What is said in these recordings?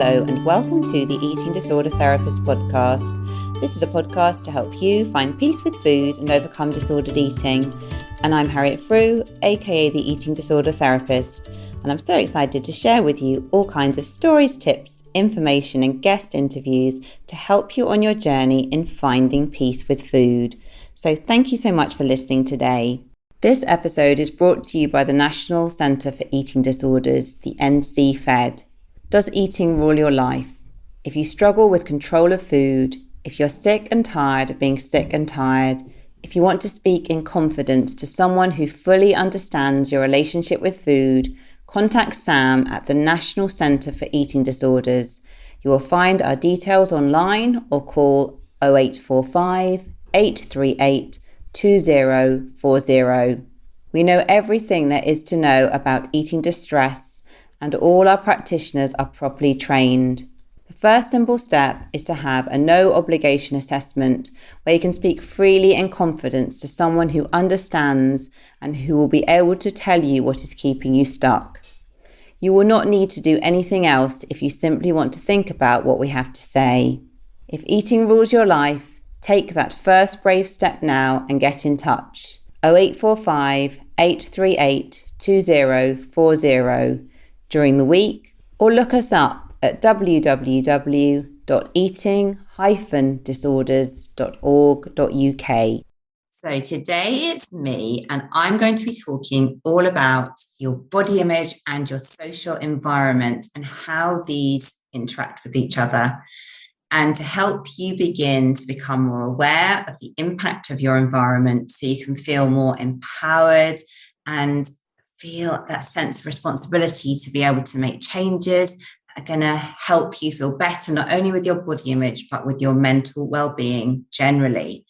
Hello and welcome to the Eating Disorder Therapist podcast. This is a podcast to help you find peace with food and overcome disordered eating. And I'm Harriet Frew, aka the Eating Disorder Therapist. And I'm so excited to share with you all kinds of stories, tips, information and guest interviews to help you on your journey in finding peace with food. So thank you so much for listening today. This episode is brought to you by the National Centre for Eating Disorders, the NC-FED. Does eating rule your life? If you struggle with control of food, if you're sick and tired of being sick and tired, if you want to speak in confidence to someone who fully understands your relationship with food, contact Sam at the National Centre for Eating Disorders. You will find our details online or call 0845 838 2040. We know everything there is to know about eating distress, and all our practitioners are properly trained. The first simple step is to have a no obligation assessment where you can speak freely in confidence to someone who understands and who will be able to tell you what is keeping you stuck. You will not need to do anything else if you simply want to think about what we have to say. If eating rules your life, take that first brave step now and get in touch. 0845 838 2040 during the week, or look us up at www.eating-disorders.org.uk. So today it's me, and I'm going to be talking all about your body image and your social environment and how these interact with each other, and to help you begin to become more aware of the impact of your environment so you can feel more empowered and feel that sense of responsibility to be able to make changes that are going to help you feel better, not only with your body image, but with your mental well-being generally.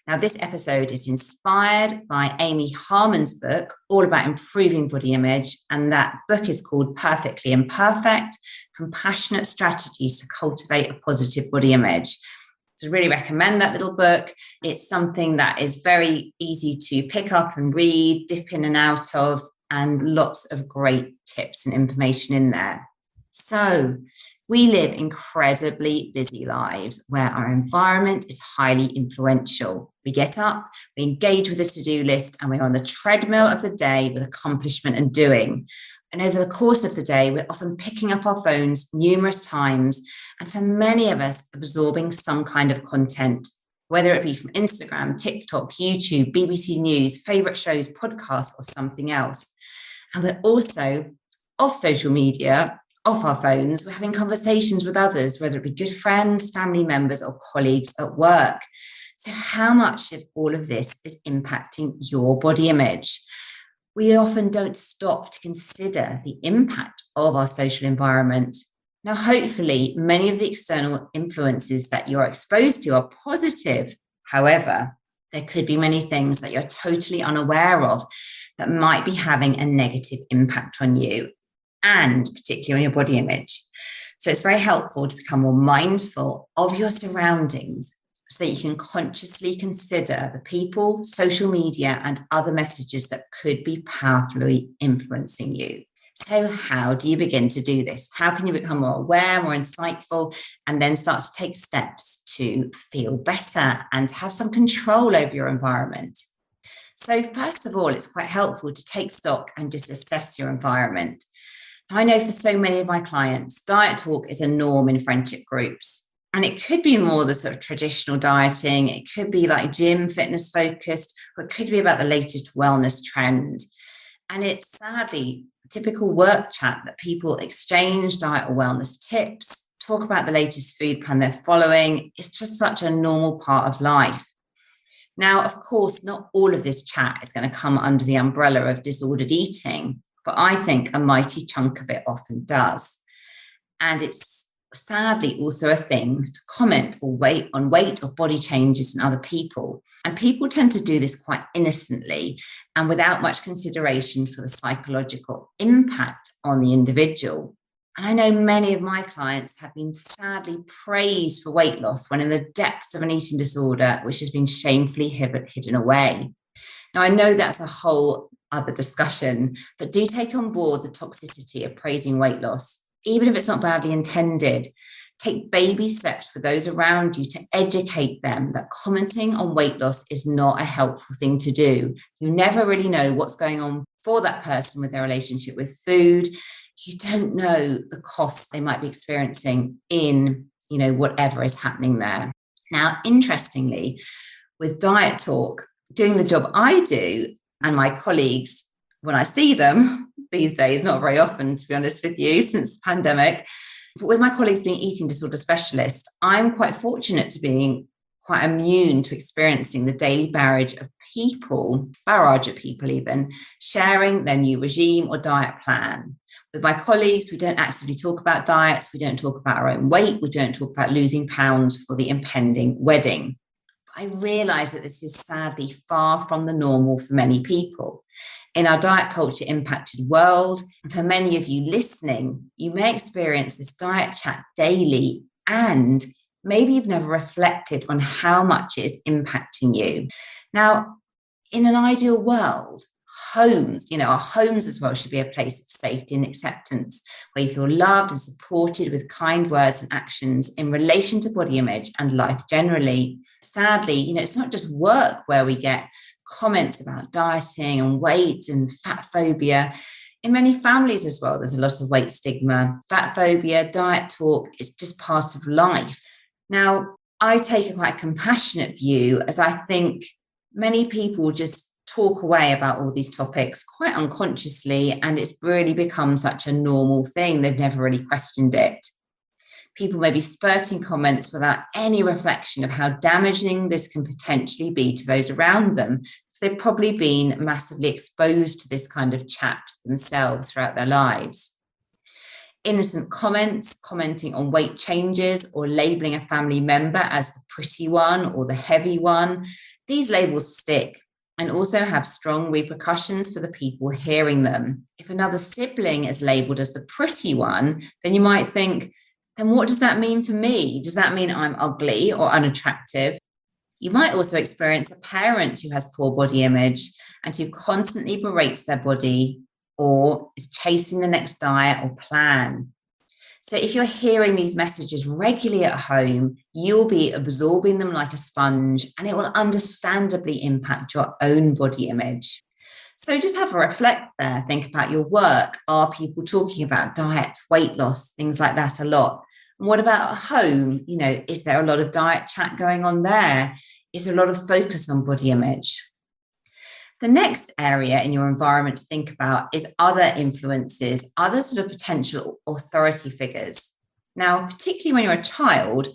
Now, this episode is inspired by Amy Harman's book, all about improving body image. And that book is called Perfectly Imperfect, Compassionate Strategies to Cultivate a Positive Body Image. So I really recommend that little book. It's something that is very easy to pick up and read, dip in and out of, and lots of great tips and information in there. So we live incredibly busy lives where our environment is highly influential. We get up, we engage with a to-do list, and we're on the treadmill of the day with accomplishment and doing. And over the course of the day, we're often picking up our phones numerous times, and for many of us, absorbing some kind of content, whether it be from Instagram, TikTok, YouTube, BBC News, favorite shows, podcasts, or something else. And we're also off social media, off our phones, we're having conversations with others, whether it be good friends, family members, or colleagues at work. So how much of all of this is impacting your body image? We often don't stop to consider the impact of our social environment. Now, hopefully, many of the external influences that you're exposed to are positive. However, there could be many things that you're totally unaware of that might be having a negative impact on you, and particularly on your body image. So it's very helpful to become more mindful of your surroundings so that you can consciously consider the people, social media, and other messages that could be powerfully influencing you. So how do you begin to do this? How can you become more aware, more insightful, and then start to take steps to feel better and have some control over your environment? So first of all, it's quite helpful to take stock and just assess your environment. I know for so many of my clients, diet talk is a norm in friendship groups. And it could be more the sort of traditional dieting. It could be like gym, fitness focused, or it could be about the latest wellness trend. And it's sadly typical work chat that people exchange diet or wellness tips, talk about the latest food plan they're following. It's just such a normal part of life. Now, of course, not all of this chat is going to come under the umbrella of disordered eating, but I think a mighty chunk of it often does. And it's sadly also a thing to comment or on weight or body changes in other people. And people tend to do this quite innocently and without much consideration for the psychological impact on the individual. And I know many of my clients have been sadly praised for weight loss when in the depths of an eating disorder, which has been shamefully hidden away. Now, I know that's a whole other discussion, but do take on board the toxicity of praising weight loss. even if it's not badly intended. Take baby steps with those around you to educate them that commenting on weight loss is not a helpful thing to do. You never really know what's going on for that person with their relationship with food. You don't know the costs they might be experiencing in, whatever is happening there. Now, interestingly, with diet talk, doing the job I do and my colleagues, when I see them these days, not very often, to be honest with you, since the pandemic, but with my colleagues being eating disorder specialists, I'm quite fortunate to being quite immune to experiencing the daily barrage of people even, sharing their new regime or diet plan. With my colleagues, we don't actively talk about diets, we don't talk about our own weight, we don't talk about losing pounds for the impending wedding. I realise that this is sadly far from the normal for many people. In our diet culture impacted world, for many of you listening, you may experience this diet chat daily, and maybe you've never reflected on how much it is impacting you. Now, in an ideal world, homes, our homes as well should be a place of safety and acceptance, where you feel loved and supported with kind words and actions in relation to body image and life generally. Sadly, it's not just work where we get comments about dieting and weight and fat phobia. In many families as well, there's a lot of weight stigma. Fat phobia, diet talk is just part of life. Now, I take a quite compassionate view, as I think many people just talk away about all these topics quite unconsciously, and it's really become such a normal thing. They've never really questioned it. People may be spurting comments without any reflection of how damaging this can potentially be to those around them, because they've probably been massively exposed to this kind of chat themselves throughout their lives. Innocent comments, commenting on weight changes or labeling a family member as the pretty one or the heavy one, these labels stick and also have strong repercussions for the people hearing them. If another sibling is labeled as the pretty one, then you might think, then what does that mean for me? Does that mean I'm ugly or unattractive? You might also experience a parent who has poor body image and who constantly berates their body or is chasing the next diet or plan. So if you're hearing these messages regularly at home, you'll be absorbing them like a sponge, and it will understandably impact your own body image. So just have a reflect there. Think about your work. Are people talking about diet, weight loss, things like that a lot? And what about at home? Is there a lot of diet chat going on there? Is there a lot of focus on body image? The next area in your environment to think about is other influences, other sort of potential authority figures. Now, particularly when you're a child,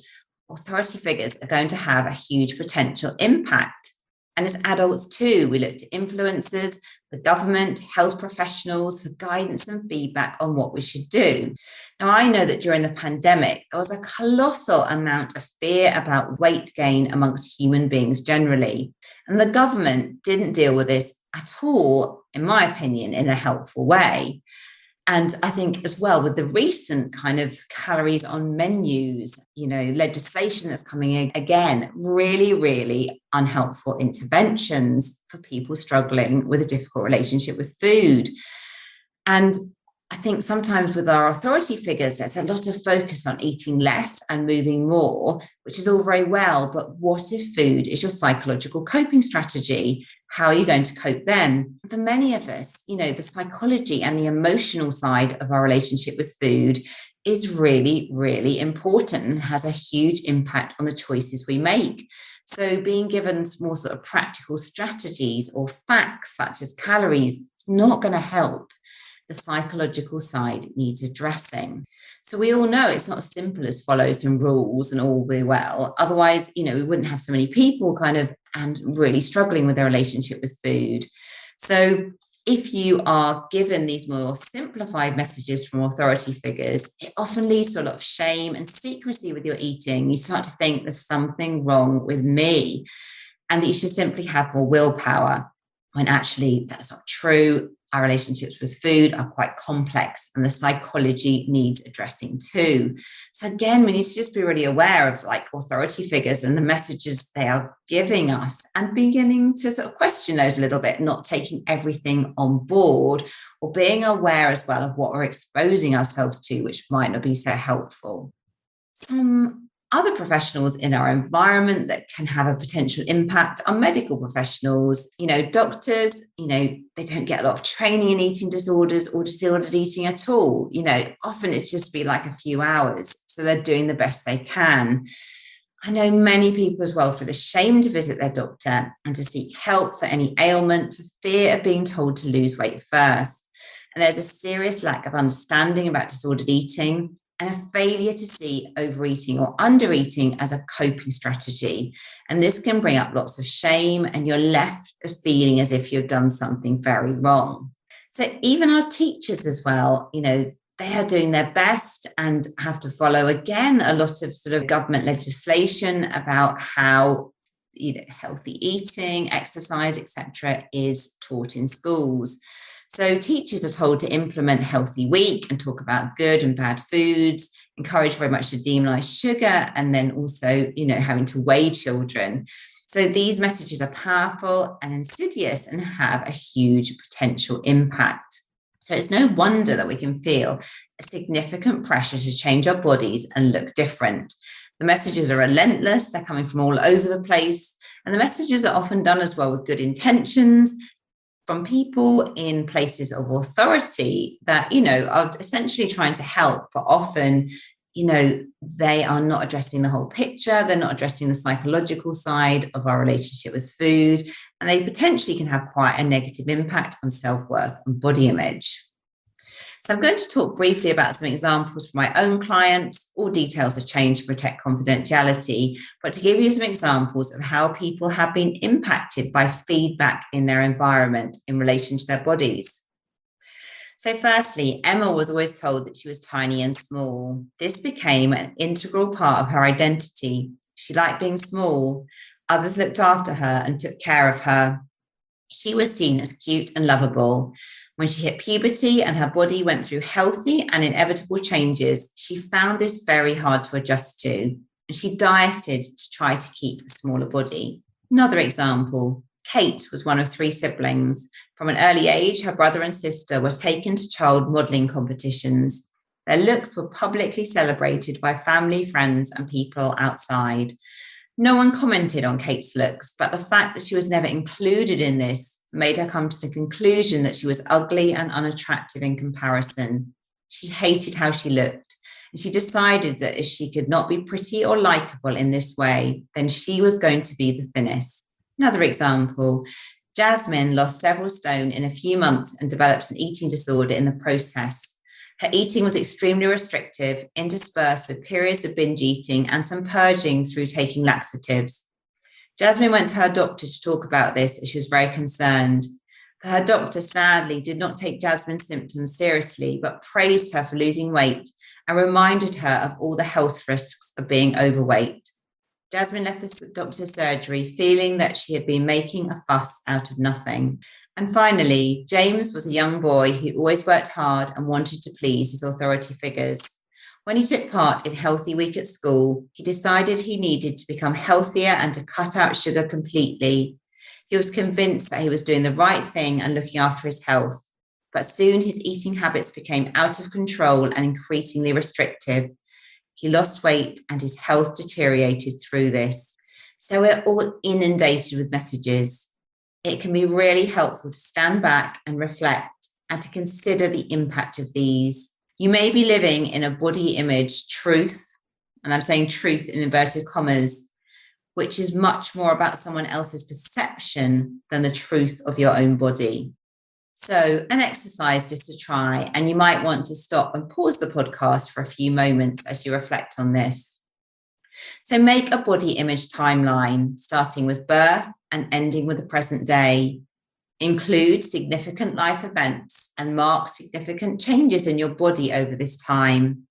authority figures are going to have a huge potential impact. And as adults too, we look to influencers, the government, health professionals for guidance and feedback on what we should do. Now, I know that during the pandemic, there was a colossal amount of fear about weight gain amongst human beings generally. And the government didn't deal with this at all, in my opinion, in a helpful way. And I think as well with the recent kind of calories on menus, legislation that's coming in, again, really, really unhelpful interventions for people struggling with a difficult relationship with food. And I think sometimes with our authority figures, there's a lot of focus on eating less and moving more, which is all very well. But what if food is your psychological coping strategy? How are you going to cope then? For many of us, the psychology and the emotional side of our relationship with food is really, really important and has a huge impact on the choices we make. So being given more sort of practical strategies or facts such as calories is not going to help. The psychological side needs addressing. So we all know it's not as simple as follow some rules and all be well. Otherwise, we wouldn't have so many people kind of really struggling with their relationship with food. So if you are given these more simplified messages from authority figures, it often leads to a lot of shame and secrecy with your eating. You start to think there's something wrong with me and that you should simply have more willpower, when actually that's not true. our relationships with food are quite complex and the psychology needs addressing too. So again, we need to just be really aware of like authority figures and the messages they are giving us and beginning to sort of question those a little bit, not taking everything on board or being aware as well of what we're exposing ourselves to, which might not be so helpful. Some other professionals in our environment that can have a potential impact are medical professionals. Doctors, they don't get a lot of training in eating disorders or disordered eating at all. Often it's just be like a few hours. So they're doing the best they can. I know many people as well feel ashamed to visit their doctor and to seek help for any ailment for fear of being told to lose weight first. And there's a serious lack of understanding about disordered eating and a failure to see overeating or undereating as a coping strategy. And this can bring up lots of shame and you're left feeling as if you've done something very wrong. So even our teachers as well, they are doing their best and have to follow, again, a lot of sort of government legislation about how healthy eating, exercise, etc., is taught in schools. So teachers are told to implement Healthy Week and talk about good and bad foods, encourage very much to demonize sugar, and then also, having to weigh children. So these messages are powerful and insidious and have a huge potential impact. So it's no wonder that we can feel a significant pressure to change our bodies and look different. The messages are relentless. They're coming from all over the place. And the messages are often done as well with good intentions from people in places of authority that, are essentially trying to help, but often, they are not addressing the whole picture. They're not addressing the psychological side of our relationship with food, and they potentially can have quite a negative impact on self-worth and body image. So I'm going to talk briefly about some examples from my own clients. All details are changed to protect confidentiality, but to give you some examples of how people have been impacted by feedback in their environment in relation to their bodies. So firstly, Emma was always told that she was tiny and small. This became an integral part of her identity. She liked being small. Others looked after her and took care of her. She was seen as cute and lovable. When she hit puberty and her body went through healthy and inevitable changes, she found this very hard to adjust to, and she dieted to try to keep a smaller body. Another example, Kate was one of 3 siblings. From an early age, her brother and sister were taken to child modelling competitions. Their looks were publicly celebrated by family, friends, and people outside. No one commented on Kate's looks, but the fact that she was never included in this made her come to the conclusion that she was ugly and unattractive in comparison. She hated how she looked, and she decided that if she could not be pretty or likable in this way, then she was going to be the thinnest. Another example, Jasmine lost several stone in a few months and developed an eating disorder in the process. Her eating was extremely restrictive, interspersed with periods of binge eating and some purging through taking laxatives. Jasmine went to her doctor to talk about this as she was very concerned. But her doctor sadly did not take Jasmine's symptoms seriously, but praised her for losing weight and reminded her of all the health risks of being overweight. Jasmine left the doctor's surgery feeling that she had been making a fuss out of nothing. And finally, James was a young boy who always worked hard and wanted to please his authority figures. When he took part in Healthy Week at school, he decided he needed to become healthier and to cut out sugar completely. He was convinced that he was doing the right thing and looking after his health. But soon his eating habits became out of control and increasingly restrictive. He lost weight and his health deteriorated through this. So we're all inundated with messages. It can be really helpful to stand back and reflect and to consider the impact of these. You may be living in a body image truth, and I'm saying truth in inverted commas, which is much more about someone else's perception than the truth of your own body. So an exercise just to try, and you might want to stop and pause the podcast for a few moments as you reflect on this. So make a body image timeline, starting with birth and ending with the present day. Include significant life events and mark significant changes in your body over this time.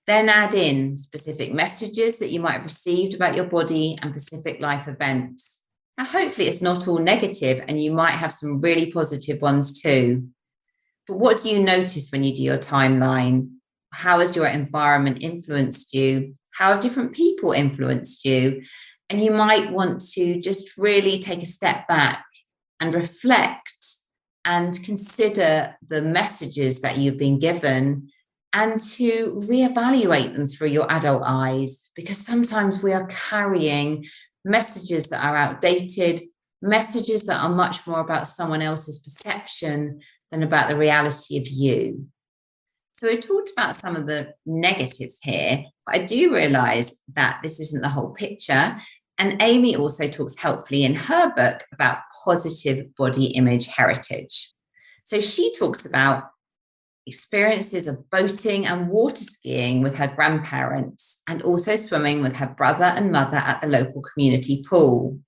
Then add in specific messages that you might have received about your body and specific life events. Now, hopefully it's not all negative and you might have some really positive ones too. But what do you notice when you do your timeline? How has your environment influenced you? How have different people influenced you? And you might want to just really take a step back and reflect and consider the messages that you've been given and to reevaluate them through your adult eyes, because sometimes we are carrying messages that are outdated, messages that are much more about someone else's perception than about the reality of you. So we talked about some of the negatives here, but I do realize that this isn't the whole picture. And Amy also talks helpfully in her book about positive body image heritage. So she talks about experiences of boating and water skiing with her grandparents, and also swimming with her brother and mother at the local community pool.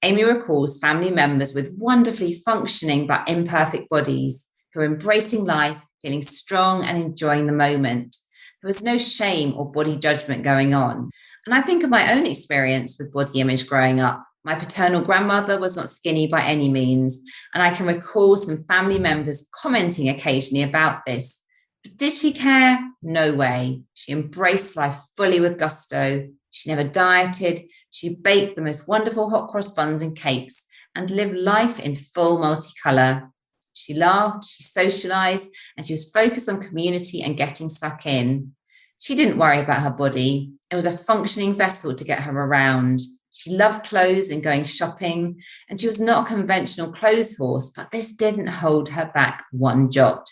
Amy recalls family members with wonderfully functioning but imperfect bodies who are embracing life, feeling strong and enjoying the moment. There was no shame or body judgment going on. And I think of my own experience with body image growing up. My paternal grandmother was not skinny by any means, and I can recall some family members commenting occasionally about this. But did she care? No way. She embraced life fully with gusto. She never dieted. She baked the most wonderful hot cross buns and cakes and lived life in full multicolour. She laughed, she socialised, and she was focused on community and getting stuck in. She didn't worry about her body. It was a functioning vessel to get her around. She loved clothes and going shopping, and she was not a conventional clothes horse, but this didn't hold her back one jot.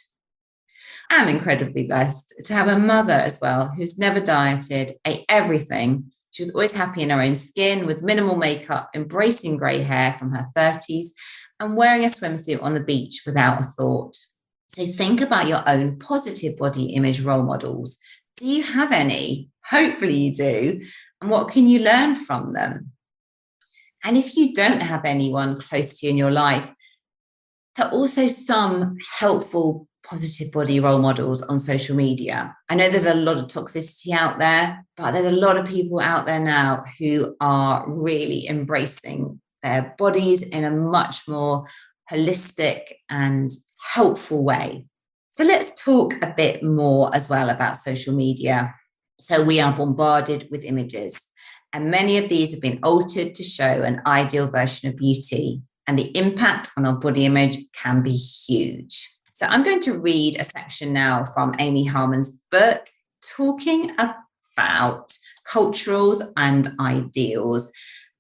I'm incredibly blessed to have a mother as well who's never dieted, ate everything. She was always happy in her own skin with minimal makeup, embracing grey hair from her 30s and wearing a swimsuit on the beach without a thought. So think about your own positive body image role models. Do you have any? Hopefully you do. And what can you learn from them? And if you don't have anyone close to you in your life, there are also some helpful positive body role models on social media. I know there's a lot of toxicity out there, but there's a lot of people out there now who are really embracing their bodies in a much more holistic and helpful way. So let's talk a bit more as well about social media. So we are bombarded with images, and many of these have been altered to show an ideal version of beauty, and the impact on our body image can be huge. So I'm going to read a section now from Amy Harman's book, talking about culturals and ideals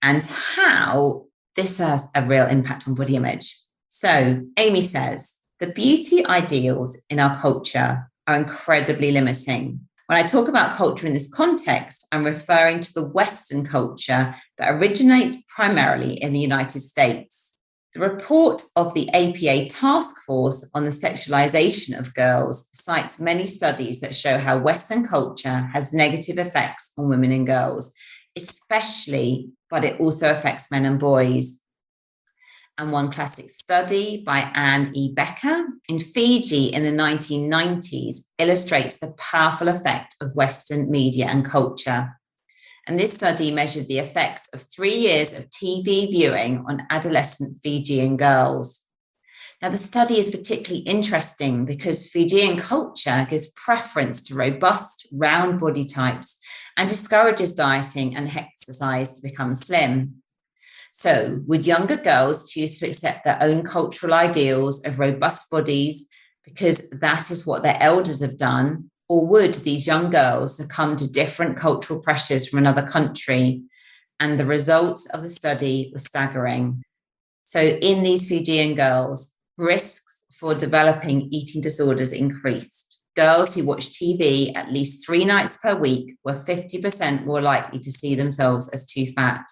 and how this has a real impact on body image. So Amy says, the beauty ideals in our culture are incredibly limiting. When I talk about culture in this context, I'm referring to the Western culture that originates primarily in the United States. The report of the APA Task Force on the Sexualization of Girls cites many studies that show how Western culture has negative effects on women and girls, especially, but it also affects men and boys. And one classic study by Anne E. Becker in Fiji in the 1990s illustrates the powerful effect of Western media and culture. And this study measured the effects of 3 years of TV viewing on adolescent Fijian girls. Now, the study is particularly interesting because Fijian culture gives preference to robust, round body types and discourages dieting and exercise to become slim. So, would younger girls choose to accept their own cultural ideals of robust bodies because that is what their elders have done? Or would these young girls succumb to different cultural pressures from another country? And the results of the study were staggering. So in these Fijian girls, risks for developing eating disorders increased. Girls who watched TV at least 3 nights per week were 50% more likely to see themselves as too fat.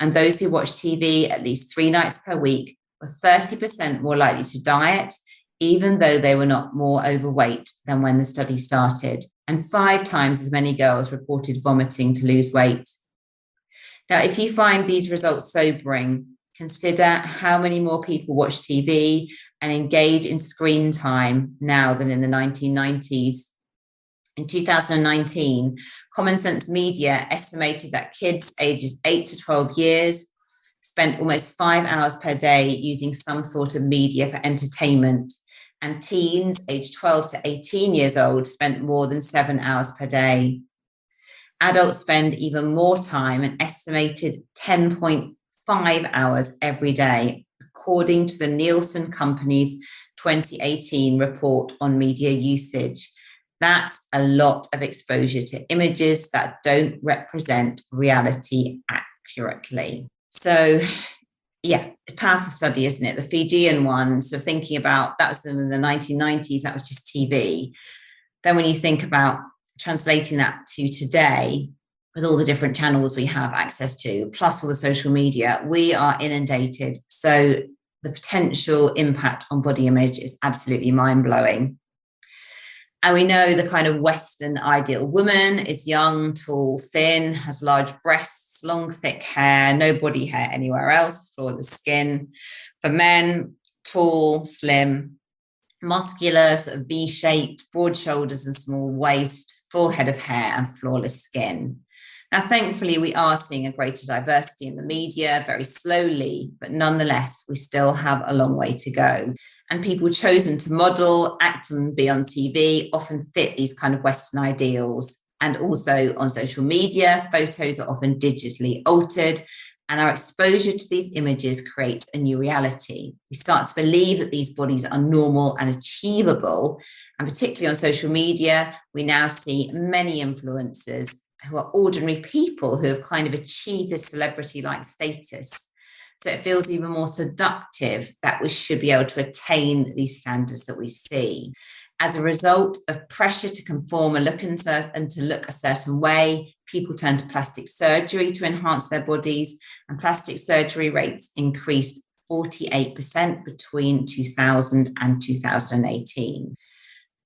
And those who watched TV at least 3 nights per week were 30% more likely to diet, even though they were not more overweight than when the study started. And 5 times as many girls reported vomiting to lose weight. Now, if you find these results sobering, consider how many more people watch TV and engage in screen time now than in the 1990s. In 2019, Common Sense Media estimated that kids ages 8 to 12 years spent almost 5 hours per day using some sort of media for entertainment. and teens aged 12 to 18 years old spent more than 7 hours per day. Adults spend even more time, an estimated 10.5 hours every day, according to the Nielsen Company's 2018 report on media usage. That's a lot of exposure to images that don't represent reality accurately. So, yeah, a powerful study, isn't it? The Fijian one, so thinking about, that was in the 1990s, that was just TV. Then when you think about translating that to today, with all the different channels we have access to, plus all the social media, we are inundated. So the potential impact on body image is absolutely mind-blowing. And we know the kind of Western ideal woman is young, tall, thin, has large breasts, long, thick hair, no body hair anywhere else, flawless skin. For men, tall, slim, muscular, sort of V-shaped, broad shoulders and small waist, full head of hair and flawless skin. Now, thankfully, we are seeing a greater diversity in the media, very slowly, but nonetheless, we still have a long way to go. And people chosen to model, act and be on TV often fit these kind of Western ideals. And also on social media, photos are often digitally altered, and our exposure to these images creates a new reality. We start to believe that these bodies are normal and achievable. And particularly on social media, we now see many influencers who are ordinary people who have kind of achieved this celebrity-like status. So it feels even more seductive that we should be able to attain these standards that we see. As a result of pressure to conform and to look a certain way, people turn to plastic surgery to enhance their bodies, and plastic surgery rates increased 48% between 2000 and 2018.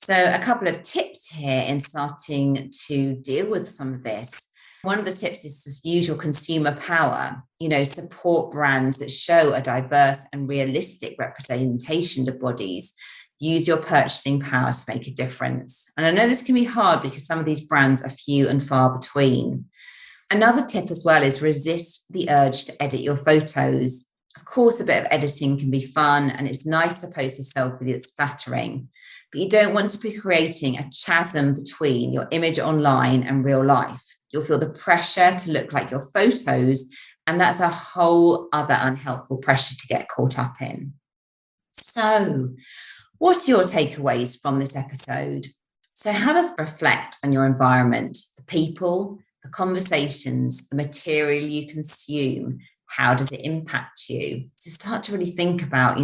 So a couple of tips here in starting to deal with some of this. One of the tips is to use your consumer power, support brands that show a diverse and realistic representation of bodies. Use your purchasing power to make a difference. And I know this can be hard because some of these brands are few and far between. Another tip as well is resist the urge to edit your photos. Of course, a bit of editing can be fun and it's nice to post a selfie that's flattering, but you don't want to be creating a chasm between your image online and real life. You'll feel the pressure to look like your photos, and that's a whole other unhelpful pressure to get caught up in. So, what are your takeaways from this episode? So have a reflect on your environment, the people, the conversations, the material you consume. How does it impact you? So start to really think about,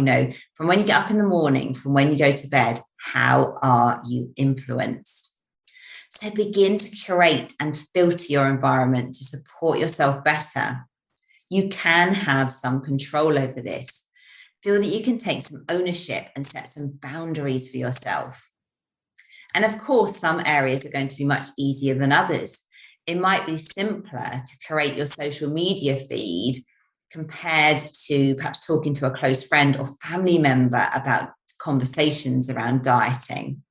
from when you get up in the morning, from when you go to bed, how are you influenced? So begin to curate and filter your environment to support yourself better. You can have some control over this. Feel that you can take some ownership and set some boundaries for yourself. And of course, some areas are going to be much easier than others. It might be simpler to create your social media feed compared to perhaps talking to a close friend or family member about conversations around dieting.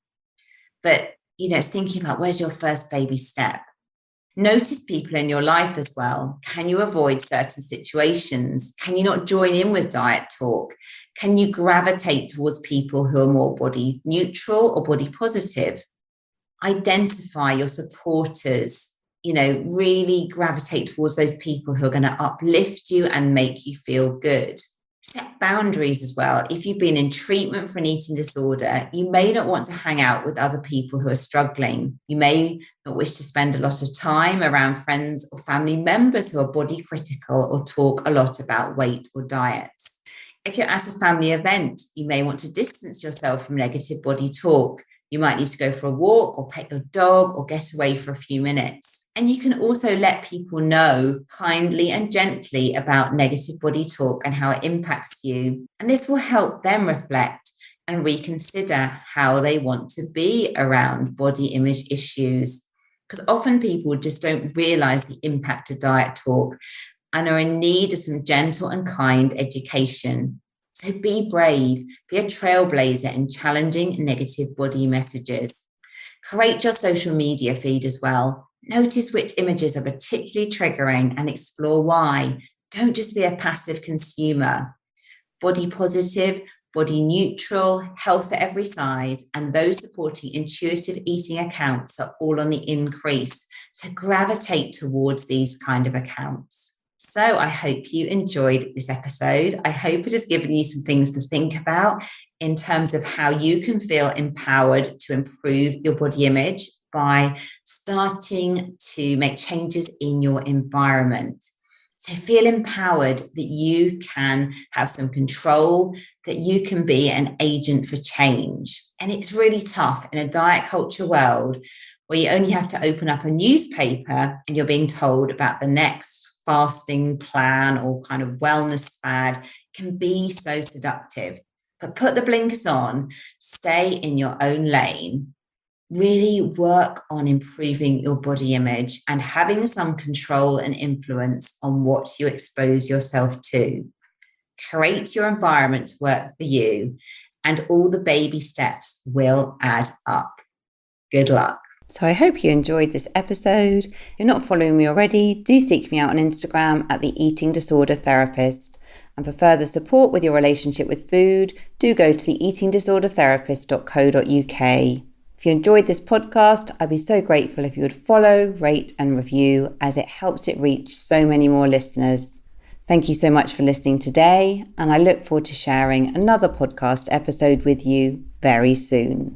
But, it's thinking about where's your first baby step. Notice people in your life as well. Can you avoid certain situations? Can you not join in with diet talk? Can you gravitate towards people who are more body neutral or body positive? Identify your supporters, really gravitate towards those people who are going to uplift you and make you feel good. Set boundaries as well. If you've been in treatment for an eating disorder, you may not want to hang out with other people who are struggling. You may not wish to spend a lot of time around friends or family members who are body critical or talk a lot about weight or diets. If you're at a family event, you may want to distance yourself from negative body talk. You might need to go for a walk or pet your dog or get away for a few minutes. And you can also let people know kindly and gently about negative body talk and how it impacts you. And this will help them reflect and reconsider how they want to be around body image issues. Because often people just don't realize the impact of diet talk and are in need of some gentle and kind education. So be brave, be a trailblazer in challenging negative body messages. Create your social media feed as well. Notice which images are particularly triggering and explore why. Don't just be a passive consumer. Body positive, body neutral, health at every size, and those supporting intuitive eating accounts are all on the increase. So gravitate towards these kind of accounts. So I hope you enjoyed this episode. I hope it has given you some things to think about in terms of how you can feel empowered to improve your body image by starting to make changes in your environment. So feel empowered that you can have some control, that you can be an agent for change. And it's really tough in a diet culture world where you only have to open up a newspaper and you're being told about the next fasting plan or kind of wellness fad. Can be so seductive. But put the blinkers on, stay in your own lane, really work on improving your body image and having some control and influence on what you expose yourself to. Create your environment to work for you, and all the baby steps will add up. Good luck. So I hope you enjoyed this episode. If you're not following me already, do seek me out on Instagram at the Eating Disorder Therapist. And for further support with your relationship with food, do go to theeatingdisordertherapist.co.uk. If you enjoyed this podcast, I'd be so grateful if you would follow, rate and review, as it helps it reach so many more listeners. Thank you so much for listening today, and I look forward to sharing another podcast episode with you very soon.